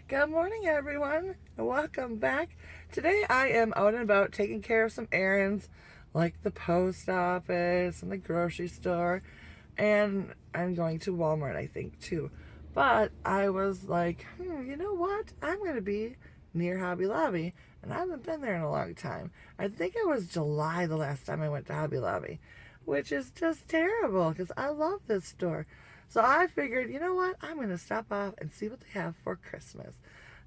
Good morning, everyone, and welcome back. Today I am out and about taking care of some errands like the post office and the grocery store, and I'm going to Walmart, I think, too. But I was like, you know what? I'm going to be near Hobby Lobby, and I haven't been there in a long time. I think it was July the last time I went to Hobby Lobby, which is just terrible because I love this store. So I figured, you know what? I'm going to stop off and see what they have for Christmas.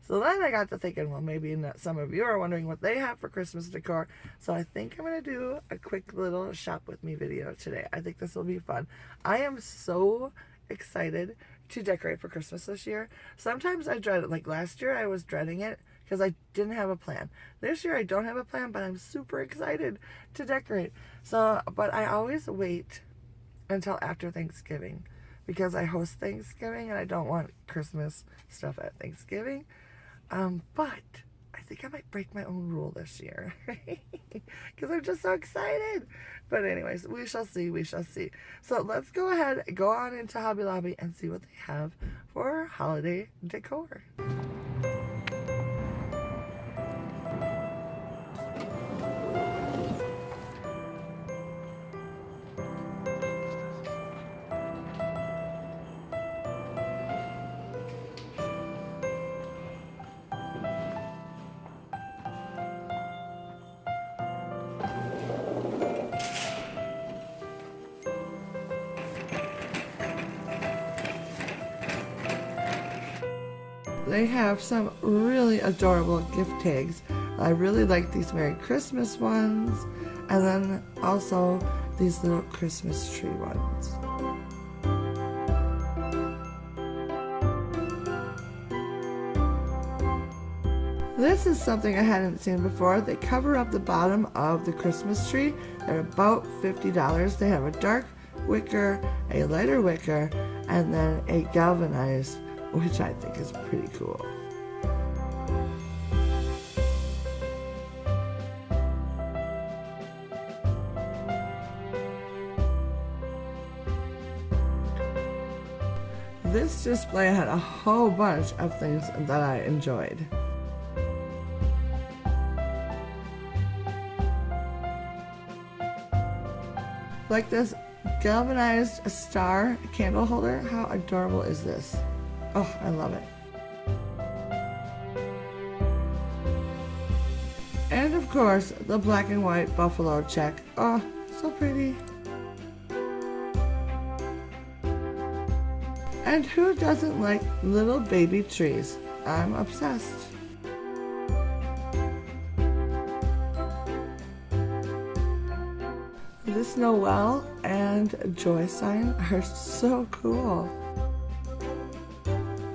So then I got to thinking, well, maybe some of you are wondering what they have for Christmas decor. So I think I'm going to do a quick little shop with me video today. I think this will be fun. I am so excited to decorate for Christmas this year. Sometimes I dread it. Like last year, I was dreading it because I didn't have a plan. This year, I don't have a plan, but I'm super excited to decorate. So, but I always wait until after Thanksgiving because I host Thanksgiving and I don't want Christmas stuff at Thanksgiving. But I think I might break my own rule this year because I'm just so excited. But anyways, we shall see, we shall see. So let's go ahead, go on into Hobby Lobby and see what they have for holiday decor. They have some really adorable gift tags. I really like these Merry Christmas ones, and then also these little Christmas tree ones. This is something I hadn't seen before. They cover up the bottom of the Christmas tree. They're about $50. They have a dark wicker, a lighter wicker, and then a galvanized, which I think is pretty cool. This display had a whole bunch of things that I enjoyed. Like this galvanized star candle holder. How adorable is this? Oh, I love it. And of course, the black and white buffalo check. Oh, so pretty. And who doesn't like little baby trees? I'm obsessed. This Noel and Joy sign are so cool.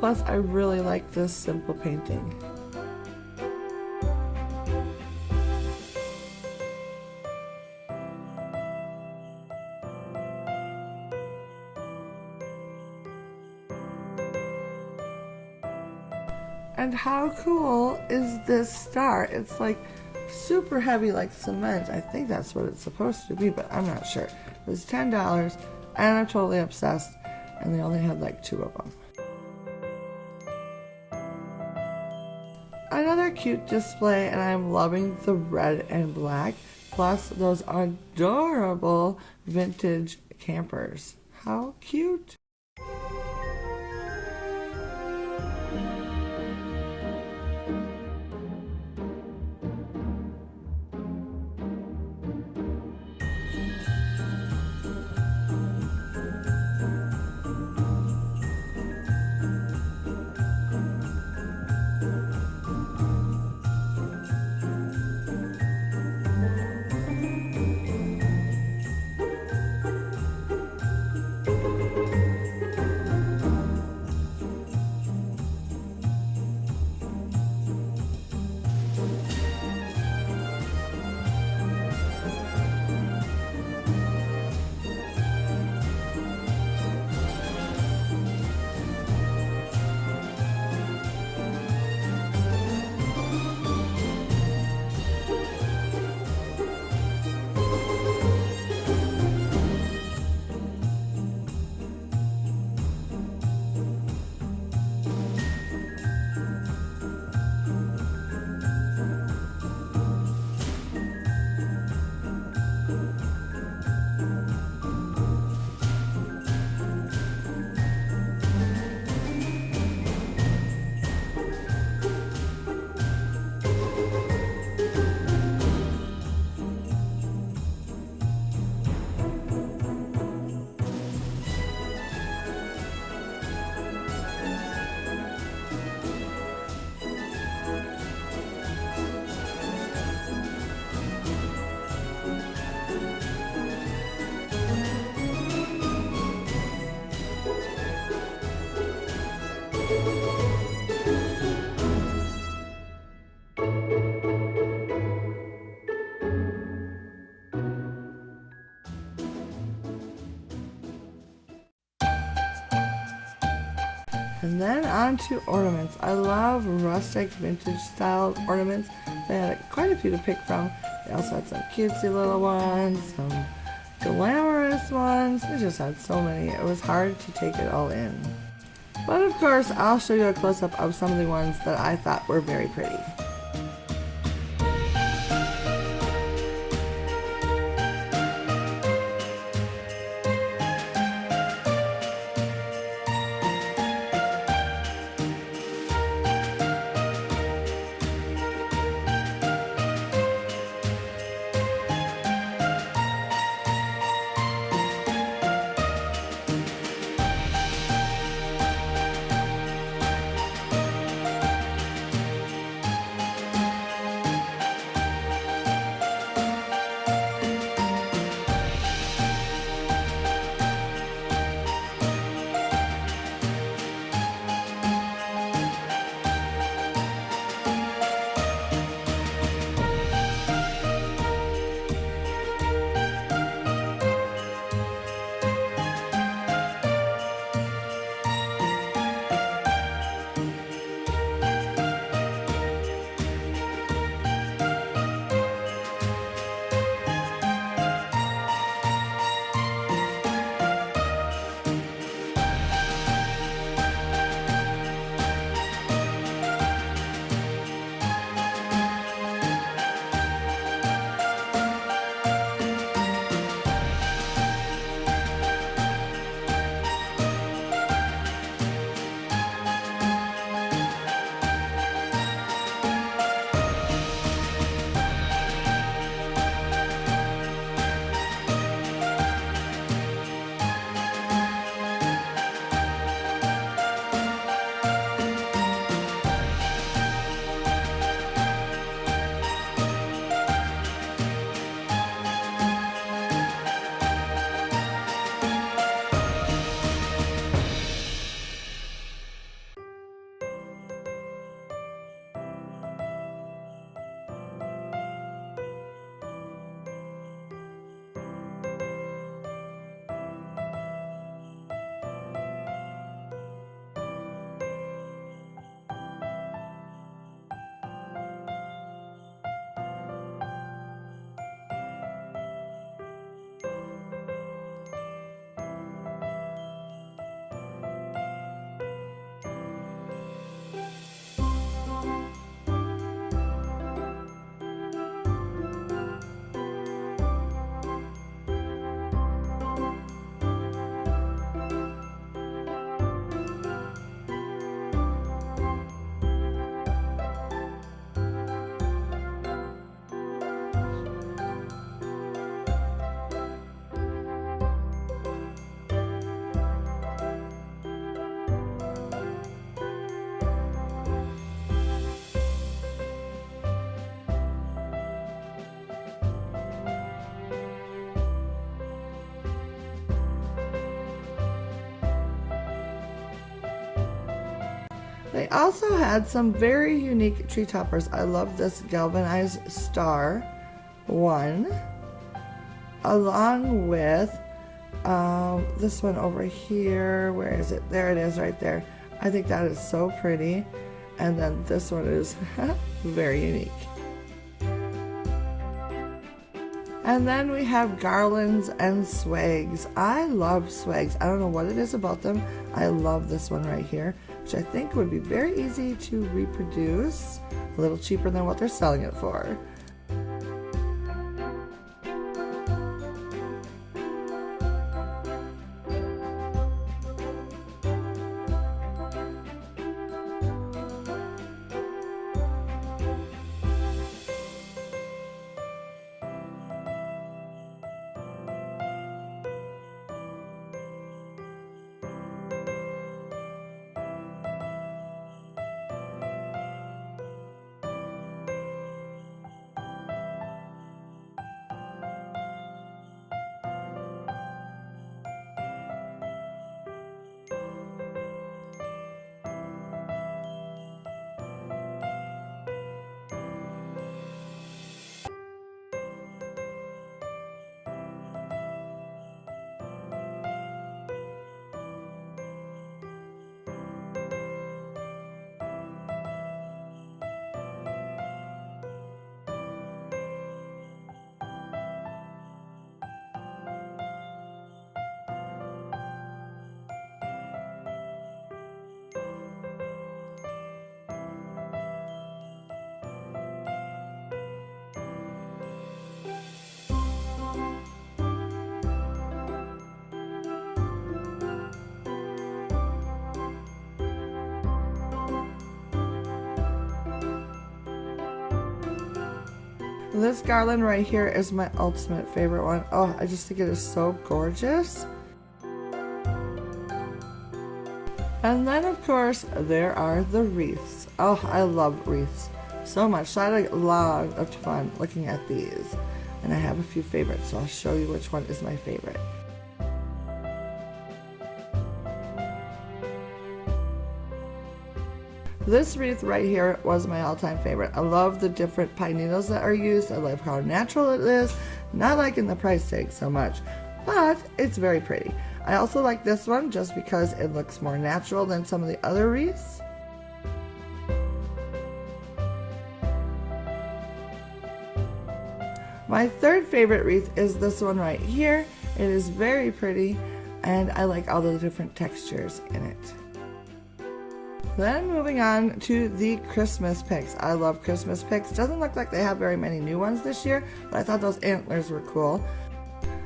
Plus, I really like this simple painting. And how cool is this star? It's like super heavy like cement. I think that's what it's supposed to be, but I'm not sure. It was $10 and I'm totally obsessed, and they only had like 2 of them. Another cute display, and I'm loving the red and black, plus those adorable vintage campers. How cute! And then on to ornaments. I love rustic vintage style ornaments. They had quite a few to pick from. They also had some cutesy little ones, some glamorous ones. They just had so many. It was hard to take it all in. But of course, I'll show you a close-up of some of the ones that I thought were very pretty. They also had some very unique tree toppers. I love this galvanized star one, along with this one over here. Where is it? There it is right there. I think that is so pretty. And then this one is very unique. And then we have garlands and swags. I love swags. I don't know what it is about them. I love this one right here, which I think would be very easy to reproduce, a little cheaper than what they're selling it for. This garland right here is my ultimate favorite one. Oh, I just think it is so gorgeous. And then of course there are the wreaths. Oh, I love wreaths so much. So I had a lot of fun looking at these. And I have a few favorites, so I'll show you which one is my favorite. This wreath right here was my all-time favorite. I love the different pine needles that are used. I love how natural it is. Not liking the price tag so much, but it's very pretty. I also like this one just because it looks more natural than some of the other wreaths. My third favorite wreath is this one right here. It is very pretty and I like all the different textures in it. Then moving on to the Christmas pics. I love Christmas pics. Doesn't look like they have very many new ones this year, but I thought those antlers were cool.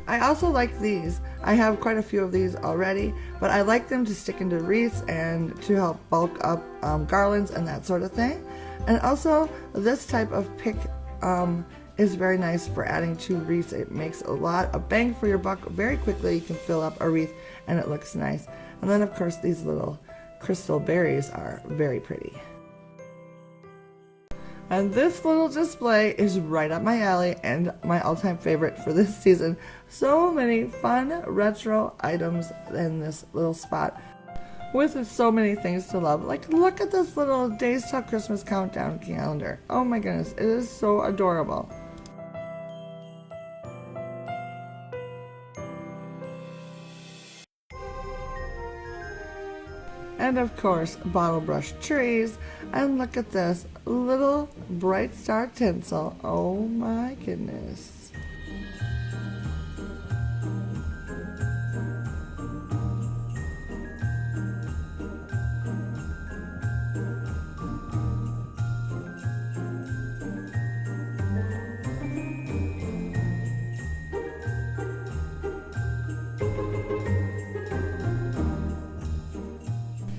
I also like these. I have quite a few of these already, but I like them to stick into wreaths and to help bulk up garlands and that sort of thing. And also this type of pic is very nice for adding to wreaths. It makes a lot of bang for your buck. Very quickly you can fill up a wreath and it looks nice. And then of course these little crystal berries are very pretty. And this little display is right up my alley and my all-time favorite for this season. So many fun retro items in this little spot with so many things to love. Like, look at this little Days Till Christmas countdown calendar. Oh my goodness, it is so adorable. And of course, bottle brush trees. And look at this little bright star tinsel. Oh my goodness.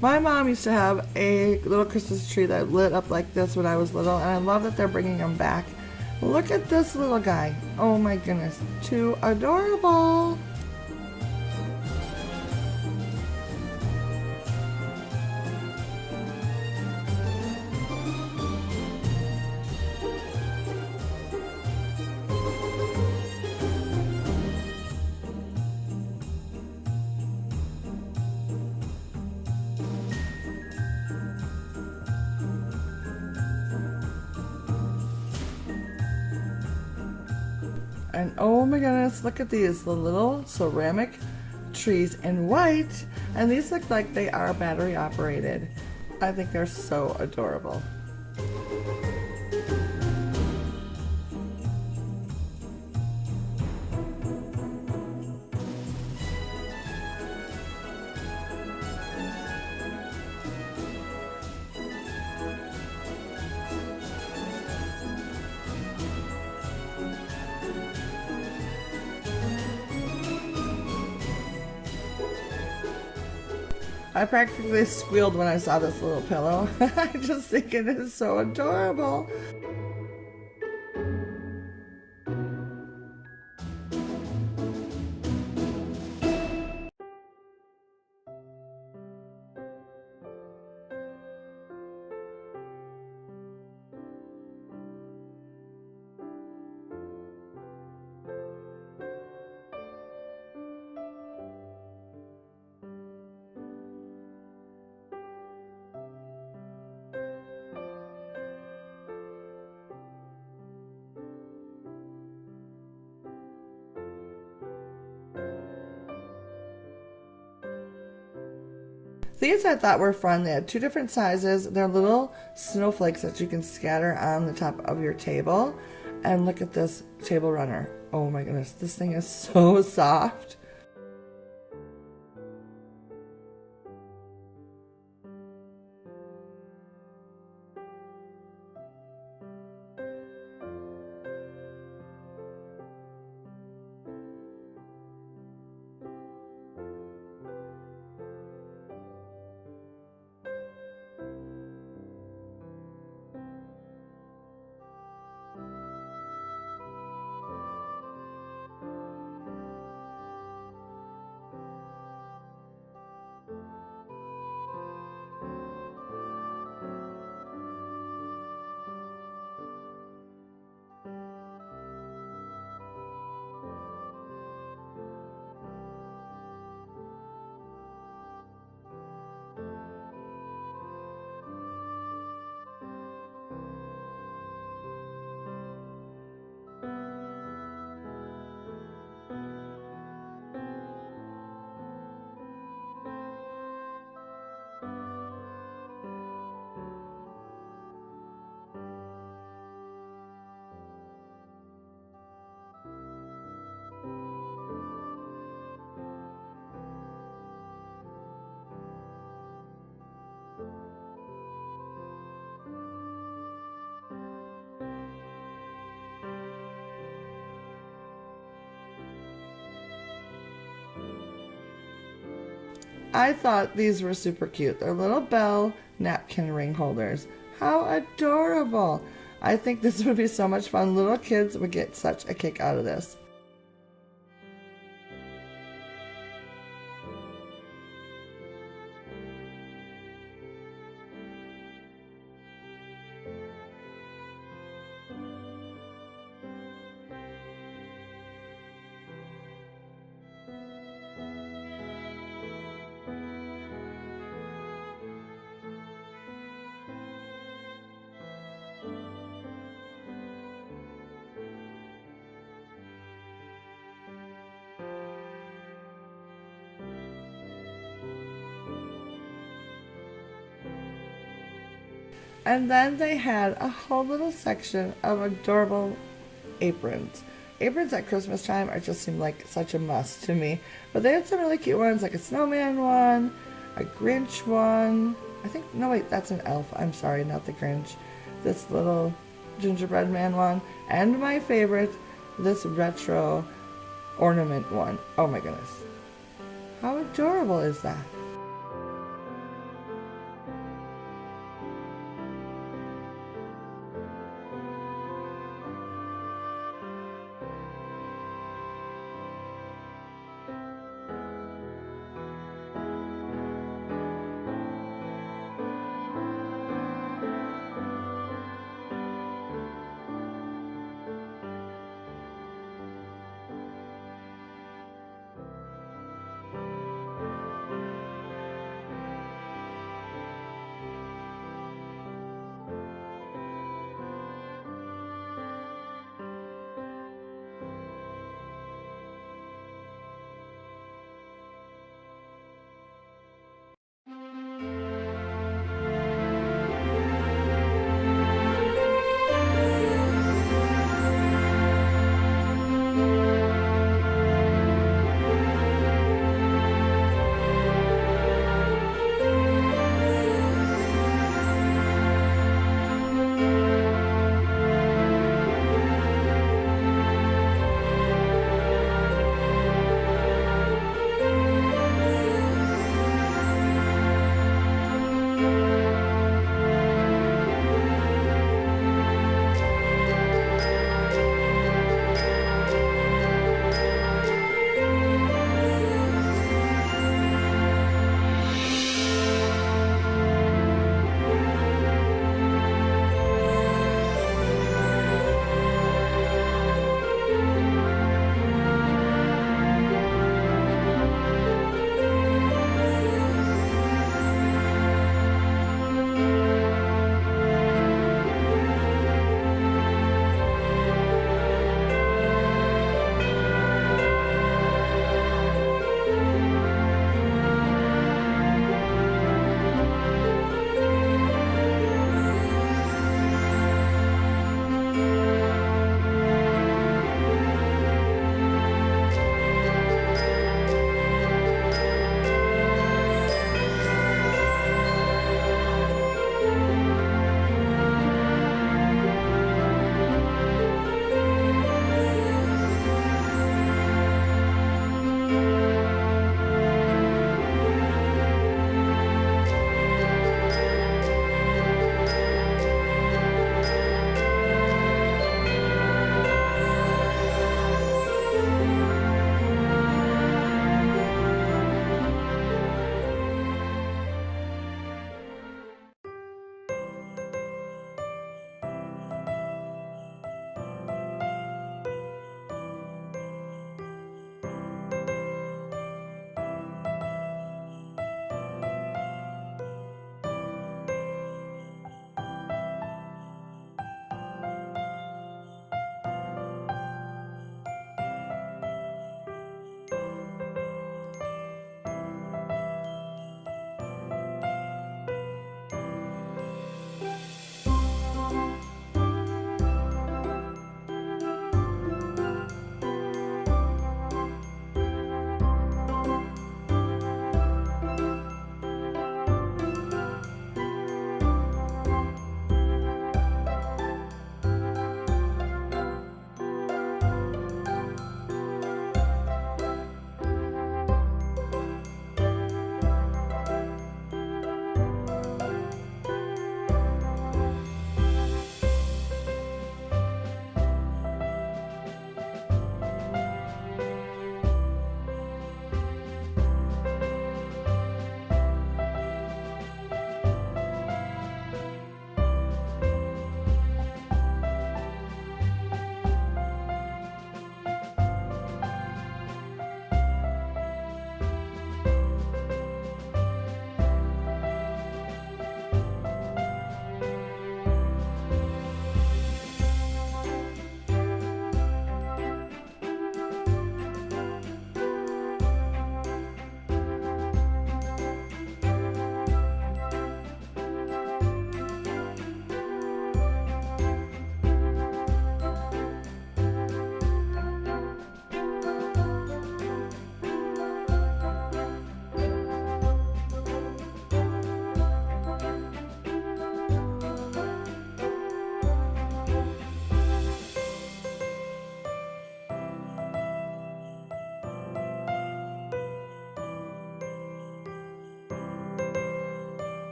My mom used to have a little Christmas tree that lit up like this when I was little, and I love that they're bringing them back. Look at this little guy. Oh my goodness, too adorable. And oh my goodness, look at these, the little ceramic trees in white. And these look like they are battery operated. I think they're so adorable. I practically squealed when I saw this little pillow. I just think it is so adorable. These I thought were fun. They had two different sizes. They're little snowflakes that you can scatter on the top of your table. And look at this table runner. Oh my goodness, this thing is so soft. I thought these were super cute. They're little bell napkin ring holders. How adorable! I think this would be so much fun. Little kids would get such a kick out of this. And then they had a whole little section of adorable aprons. Aprons at Christmas time are just seem like such a must to me. But they had some really cute ones, like a snowman one, a Grinch one. I think, no wait, that's an elf. I'm sorry, not the Grinch. This little gingerbread man one. And my favorite, this retro ornament one. Oh my goodness. How adorable is that?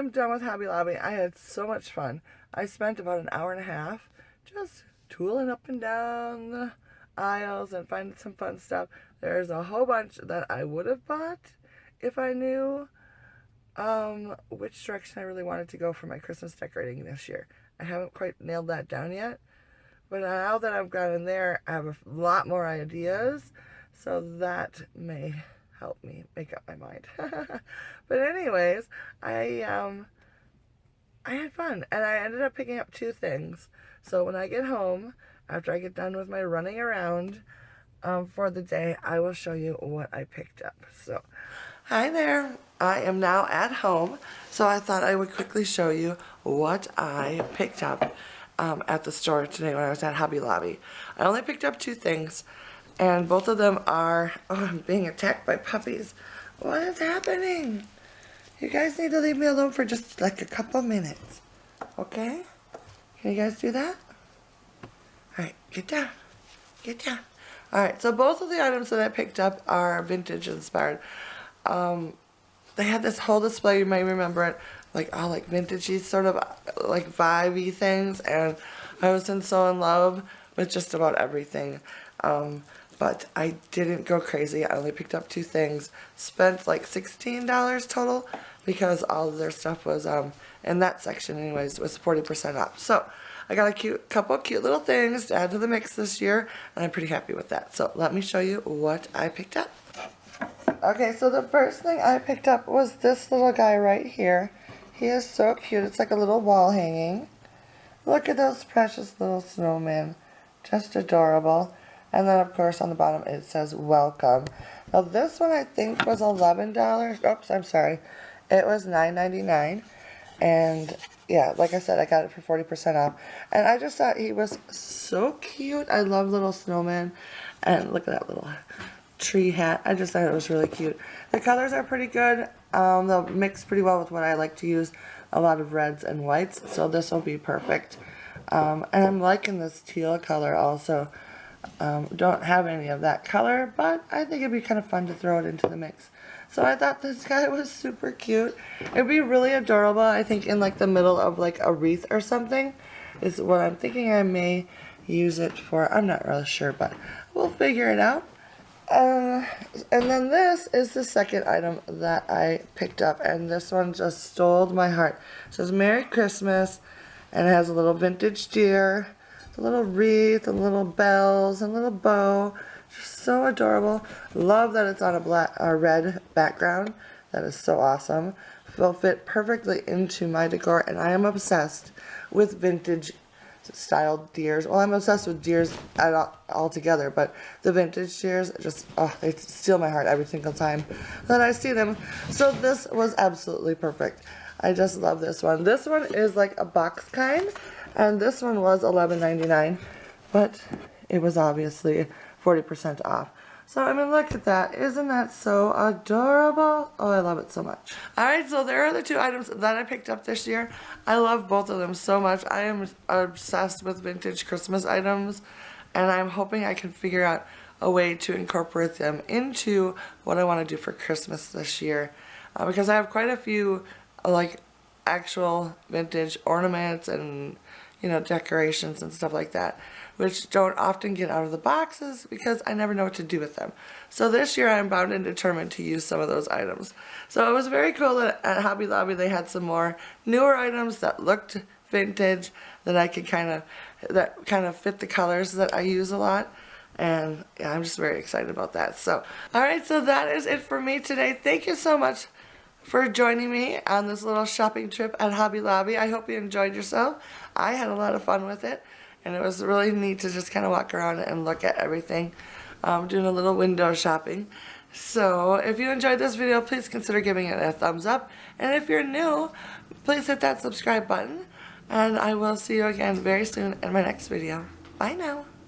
am done with Hobby Lobby. I had so much fun. I spent about an hour and a half just tooling up and down the aisles and finding some fun stuff. There's a whole bunch that I would have bought if I knew which direction I really wanted to go for my Christmas decorating this year. I haven't quite nailed that down yet, but now that I've gotten there, I have a lot more ideas, so that may help me make up my mind. But anyways, I had fun, and I ended up picking up 2 things. So when I get home, after I get done with my running around for the day, I will show you what I picked up. So, hi there. I am now at home, so I thought I would quickly show you what I picked up at the store today when I was at Hobby Lobby. I only picked up 2 things, and both of them are, oh, I'm being attacked by puppies. What is happening? You guys need to leave me alone for just like a couple minutes, okay? Can you guys do that? Alright, get down. Get down. Alright, so both of the items that I picked up are vintage inspired. They had this whole display, you may remember it, like all like vintagey sort of like vibey things, and I was so in love with just about everything. But I didn't go crazy. I only picked up 2 things. Spent like $16 total because all of their stuff was in that section anyways, was 40% off. So I got a couple cute little things to add to the mix this year, and I'm pretty happy with that. So let me show you what I picked up. Okay, so the first thing I picked up was this little guy right here. He is so cute. It's like a little wall hanging. Look at those precious little snowmen. Just adorable. And then, of course, on the bottom it says welcome. Now this one I think was $11. Oops, I'm sorry. It was $9.99. And yeah, like I said, I got it for 40% off. And I just thought he was so cute. I love little snowmen. And look at that little tree hat. I just thought it was really cute. The colors are pretty good. They'll mix pretty well with what I like to use, a lot of reds and whites, so this will be perfect. And I'm liking this teal color also. Don't have any of that color, but I think it'd be kind of fun to throw it into the mix. So I thought this guy was super cute. It'd be really adorable, I think, in like the middle of like a wreath or something is what I'm thinking I may use it for. I'm not really sure, but we'll figure it out. And then this is the second item that I picked up, and this one just stole my heart. It says Merry Christmas, and it has a little vintage deer, a little wreath, and little bells, and a little bow. Just so adorable. Love that it's on a red background. That is so awesome. Will fit perfectly into my decor, and I am obsessed with vintage styled deers. Well, I'm obsessed with deers altogether, but the vintage deers just, oh, they steal my heart every single time that I see them. So this was absolutely perfect. I just love this one. This one is like a box kind, and this one was $11.99, but it was obviously 40% off. So, I mean, look at that. Isn't that so adorable? Oh, I love it so much. Alright, so there are the 2 items that I picked up this year. I love both of them so much. I am obsessed with vintage Christmas items, and I'm hoping I can figure out a way to incorporate them into what I want to do for Christmas this year. Because I have quite a few, like, actual vintage ornaments and, you know, decorations and stuff like that, which don't often get out of the boxes because I never know what to do with them. So this year I'm bound and determined to use some of those items. So it was very cool that at Hobby Lobby they had some more newer items that looked vintage, that I could kind of fit the colors that I use a lot. And yeah, I'm just very excited about that. So, alright, so that is it for me today. Thank you so much for joining me on this little shopping trip at Hobby Lobby. I hope you enjoyed yourself. I had a lot of fun with it, and it was really neat to just kind of walk around and look at everything, doing a little window shopping. So if you enjoyed this video, please consider giving it a thumbs up, and if you're new, please hit that subscribe button, and I will see you again very soon in my next video. Bye now.